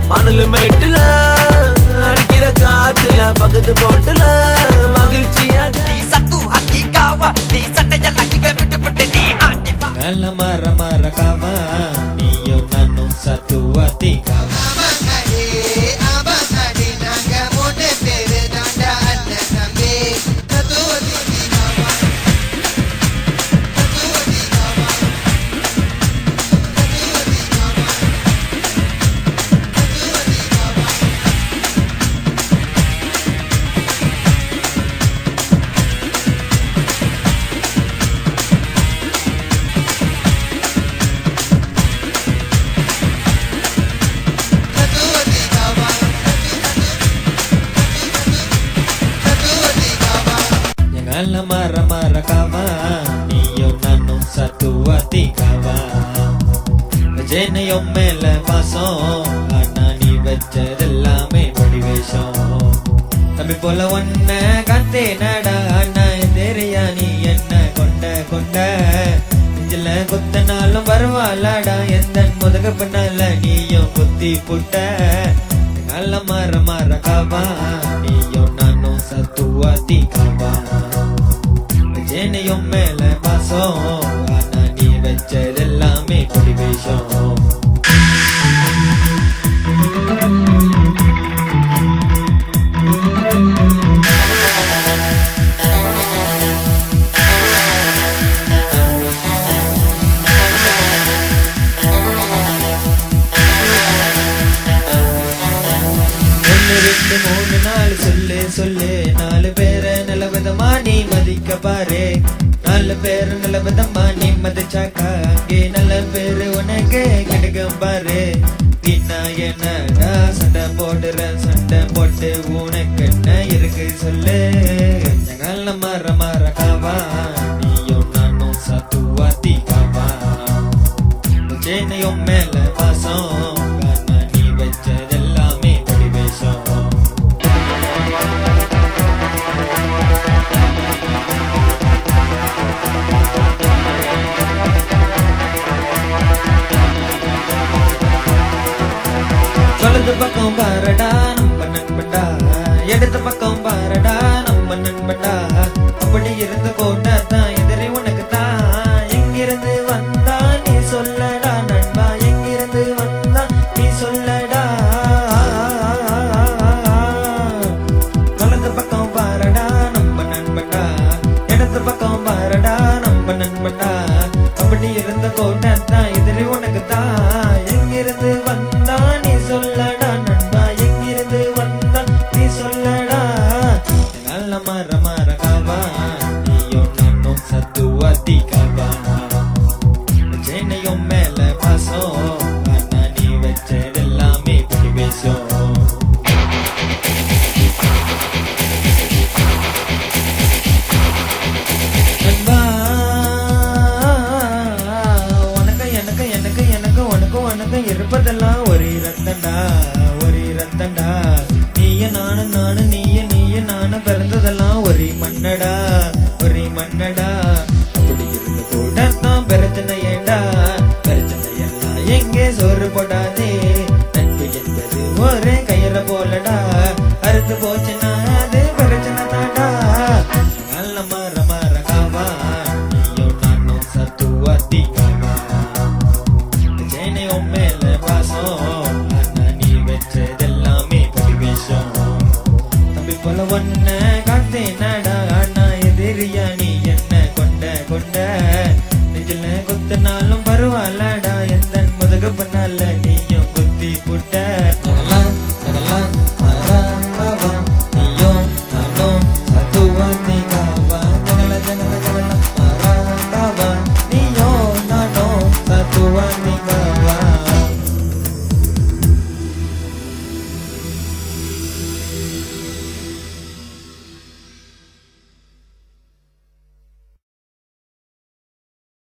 மணலு மேட்டுல அடிக்கிற காத்துல பக்கத்து போட்டுல மகிழ்ச்சியாக நீ சத்து அக்கி காவா நீ சட்டையெல்லாம் இங்க விட்டு விட்டு நீ ஆட்டி வா நல்ல மரக்காவா நீயும் நானும் சத்து அத்தி காவா நல்ல மரக்காவா நீயும் நானும் சத்து அத்தி காவா ஜெனையும் மேல பாசம் ஆனா நீ வச்சதெல்லாமே படிவேஷம் தம்பி போல ஒன்ன காத்தே நடா அண்ணா தெரியா நீ என்ன கொண்ட நெஞ்சில குத்தனாலும் பரவாயில்லடா எந்த முதுக பின்னால நீயும் குத்தி புட்ட நல்ல மரக்காவா நீயும் நானும் சத்து அத்தி காவா ஜெனையும் மேல பாசம் ஆனா நீ வச்சதெல்லாமே படிவேஷம் ரெண்டு மூணு நாள் சொல்லு நாலு பேரை நிலவதமா நீ மதிக்க பாரு நாலு பேர் நிலவதமா நீ மதிச்சாக்கா அங்கே நல்ல பேரு உனக்கு கிடைக்கும் பாரு வீணா என்னடா சண்டை போட்டு உனக்கு என்ன இருக்கு சொல்லு நல்ல மரக்காவா நீயும் நானும் சத்து அத்தி காவா ஜெனையும் மேல பாசம் ஆனா நீ வச்சதெல்லாமே படிவேஷம் வலது பக்கம் பாரடா நம்ம நண்பண்டா இடது பக்கம் பாரடா நம்ம நண்பண்டா அப்படி இருந்து கோட்டத்தான் எதிரி உனக்கு தான் எங்கிருந்து வந்தா நீ சொல்லடா நண்பா எங்கிருந்து வந்தா நீ சொல்லடா வலது பக்கம் பாரடா நம்ம நண்பண்டா இடது பக்கம் பாரடா நம்ம நண்பண்டா அப்படி இருந்த கோட்டத்தான் எதிரி உனக்கு தான் எங்கிருந்து வந்தா நீ சொல்லடா நண்பா எங்கிருந்து வந்தா நீ சொல்லடா நல்ல மரக்காவா நீயும் நானும் சத்து அத்தி காவா ஜெனையும் மேல பாசம் ஆனா நீ வச்சதெல்லாமே படிவேஷம் நண்பா உனக்கு இருப்பதெல்லாம் ஒரு ரத்தண்டா நீய நானும் நீய நானும் பிறந்ததெல்லாம் ஒரு மண்ணடா அப்படி இருந்து கூட தான் பிரச்சனை ஏண்டா பிரச்சனை எல்லாம் எங்கே சோறு போடாதே நட்பு என்பது ஒரே கயிற போலடா அறுத்து போச்சுன்னா அது பிரச்சனை தாண்டா நல்ல மரக்காவா நீயும் நானும் சத்து அத்தி காவா ஜெனையும் மேல பாசம் ஆனா நீ வச்சதெல்லாமே படிவேஷம் தம்பி போல ஒன்ன காத்தே நடா ஆனா எதிரியா நீ என்ன கொண்ட நெஞ்சில குத்தினாலும்